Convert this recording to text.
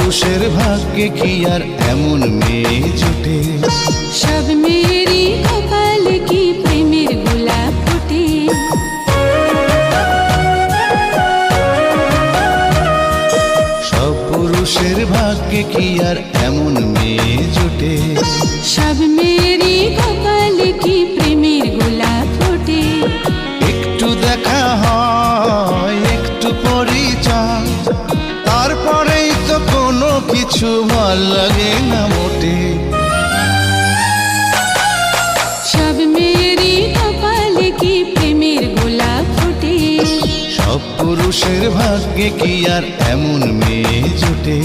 পুরুষের ভাগ্যে কি আর এমন মেয়ে জোটে? সব মেয়েরই কপালে কি প্রেমের গোলাপ ফোটে? সব পুরুষের ভাগ্যে কি আর এমন মেয়ে জোটে? সব মেয়েরই কপালে কি প্রেমের গোলাপ ফোটে? একটু দেখা হয়, একটু পরিচয়, তারপরেই তো কোনো কিছু ভাল লাগে না মোটে। সব মেয়েরই কপালে কি প্রেমের গোলাপ ফোটে? সব পুরুষের ভাগ্যে কি আর এমন মেয়ে জোটে?